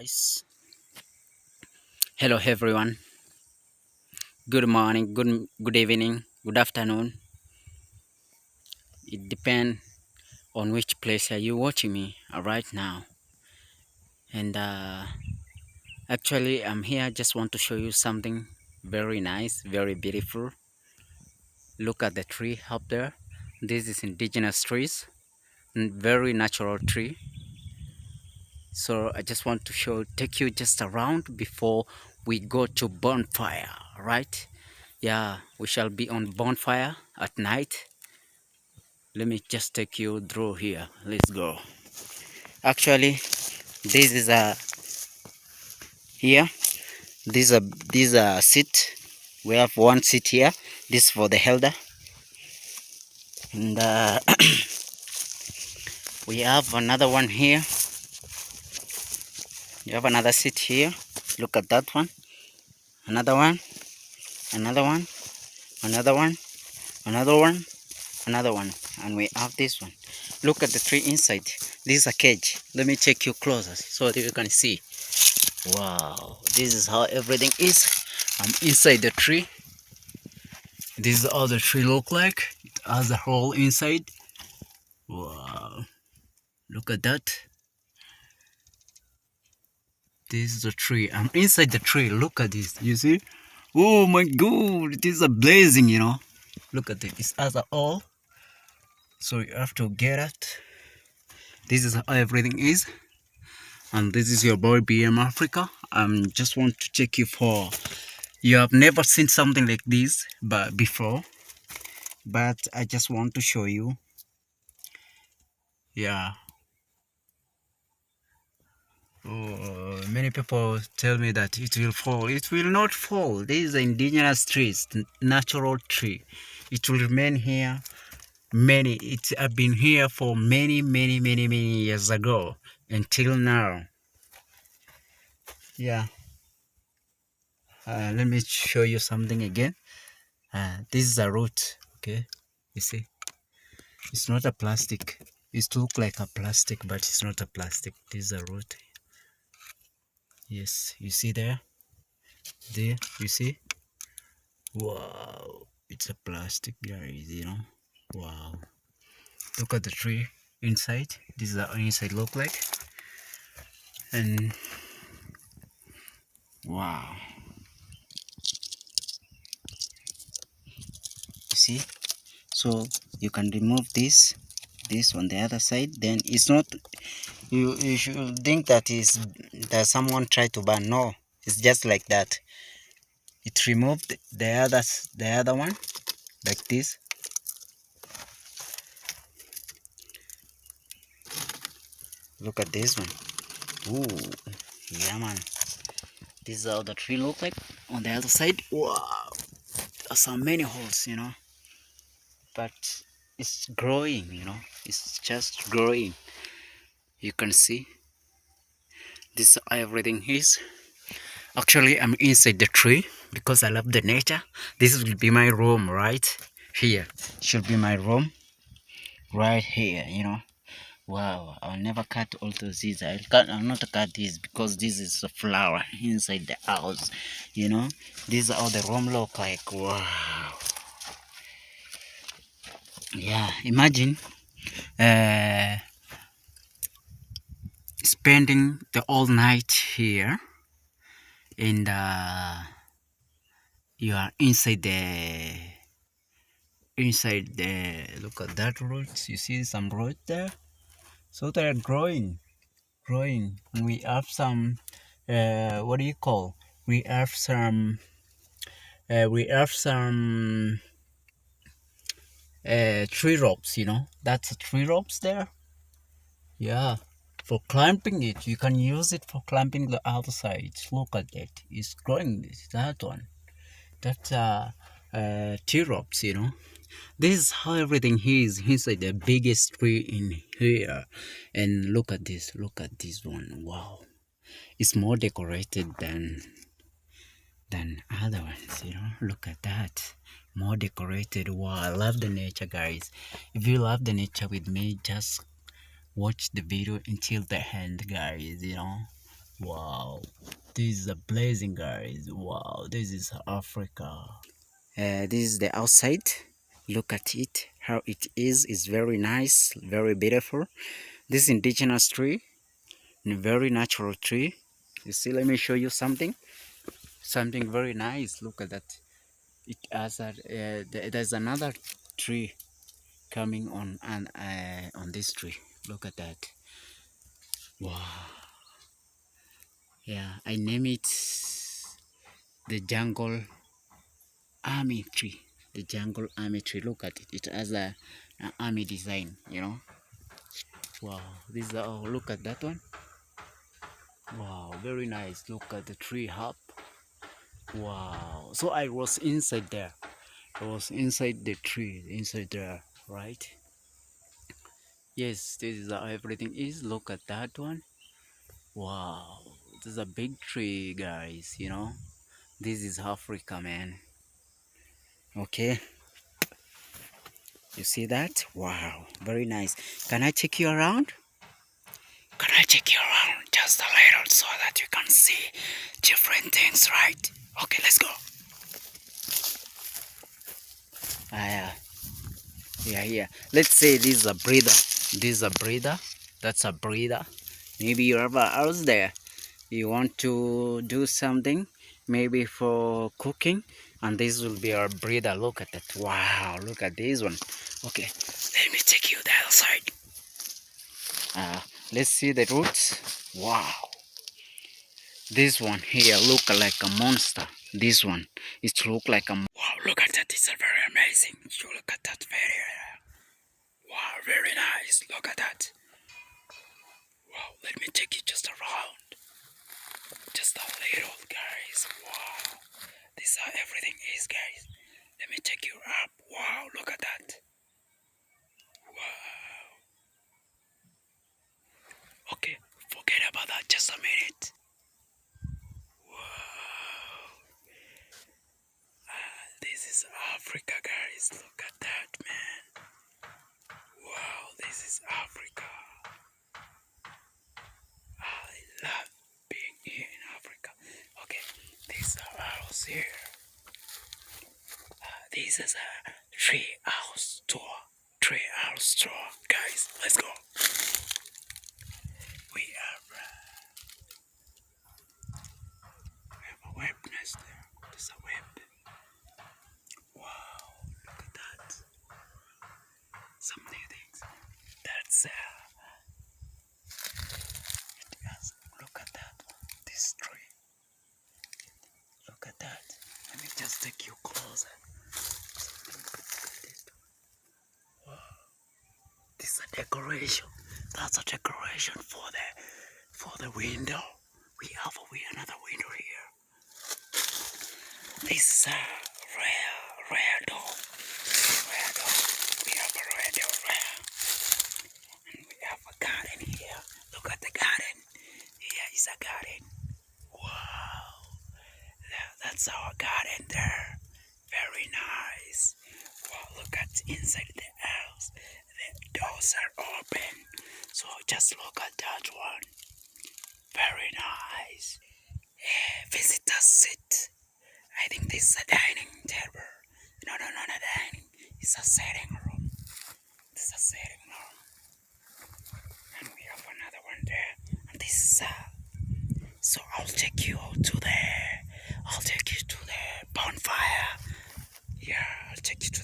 Guys, hello everyone. Good morning, good evening, good afternoon. It depends on which place are you watching me right now. And actually, I'm here. Just want to show you something very nice, very beautiful. Look at the tree up there. This is indigenous trees, very natural tree. So I just want to take you just around before we go to bonfire, right? Yeah, we shall be on bonfire at night. Let me just take you through here. Let's go. Actually, this is a here. This is a seat. We have one seat here. This for the elder, and we have another one here. You have another seat here. Look at that one. Another one. Another one. Another one. Another one. Another one. And we have this one. Look at the tree inside. This is a cage. Let me take you closer so that you can see. Wow, this is how everything is. I'm inside the tree. This is how the tree look like. It has a hole inside. Wow, look at that. This is the tree. I'm inside the tree. Look at this. You see? Oh my god, it is a blazing, you know. Look at it. It has a hole. So you have to get it. This is how everything is. And this is your boy BM Africa. Just want to check you for. You have never seen something like this before, but I just want to show you. Yeah. Oh, many people tell me that it will fall. It will not fall. This is an indigenous tree, natural tree. It will remain here. It have been here for many years ago until now. Yeah. Let me show you something again. This is a root. Okay, you see, it's not a plastic. It looks like a plastic, but it's not a plastic. This is a root. Yes, you see there, you see. Wow, it's a plastic, guys, you know. Wow, look at the tree inside. This is the inside look like. And wow, you see. So you can remove this on the other side. Then it's not, you should think that is that someone tried to burn. No, it's just like that. It removed the other one like this. Look at this one. Ooh, yeah man, this is how the tree look like on the other side. Wow, there's so many holes, you know, but it's growing, you know, it's just growing. You can see this is how everything is. Actually, I'm inside the tree because I love the nature. This will be my room right here. Should be my room right here, you know. Wow, I'll never cut all those seeds. I'll not cut this because this is a flower inside the house, you know. This is how the room look like. Wow. Yeah, imagine spending the all night here and you are inside the look at that roots. You see some roots there, so they're growing. And we have some what do you call, we have some tree ropes, you know. That's tree ropes there. Yeah, for climbing it. You can use it for climbing the other side. Look at it, it's growing. That one, that's tree ropes, you know. This is how everything is inside the biggest tree in here. And look at this one. Wow, it's more decorated than other ones, you know. Look at that, more decorated. Wow, I love the nature, guys. If you love the nature with me, just watch the video until the end, guys, you know. Wow, this is a blazing, guys. Wow, this is Africa. This is the outside. Look at it, how it is. It's very nice, very beautiful. This indigenous tree, a very natural tree. You see, let me show you something very nice. Look at that. It has a there's another tree coming on this tree. Look at that. Wow. Yeah, I name it the jungle army tree. The jungle army tree. Look at it. It has an army design, you know. Wow, this is oh, look at that one. Wow, very nice. Look at the tree hop. Wow. So I was inside there. I was inside the tree, inside there, right? Yes, this is how everything is. Look at that one. Wow. This is a big tree, guys, you know. This is Africa, man. Okay. You see that? Wow. Very nice. Can I take you around? Can I take you around just a little so that you can see different things, right? Okay, let's go. Yeah. Let's say this is a breather. This is a breather. That's a breather. Maybe you're ever out there. You want to do something, maybe for cooking, and this will be our breather. Look at that. Wow, look at this one. Okay, let me take you the other side. Let's see the roots. Wow. This one here look like a monster. This one, it look like a... Wow, look at that. It's a very amazing. You look at that very... Wow, very nice. Look at that. Wow, let me take you just around. Just a little, guys. Wow. This is how everything is, guys. Let me take you up. Wow, look at that. Wow. Okay, forget about that just a minute. Wow. This is Africa, guys. Look at that, man. Wow, this is Africa. I love being here in Africa. Okay, this is our house here. This is a tree house tour. Tree house tour. Guys, let's go. We have a web nest there. There's a web. Wow, look at that. Some new things. That's yes, look at that one. This tree. Look at that. Let me just take you closer. Wow. This is a decoration. That's a decoration for the window. We have another window here. This is a rare door. Rare door. We have a rare door rare. And we have a garden here. Look at the garden. Here is a garden. Wow. That's our garden there. Very nice. Wow, look at inside the house. The doors are open. So just look at that one. Very nice. Visitors sit. I think this is a dining table. No, not dining. It's a sitting room. This is a sitting room. And we have another one there. And this is so I'll take you to the bonfire. Yeah, I'll take you to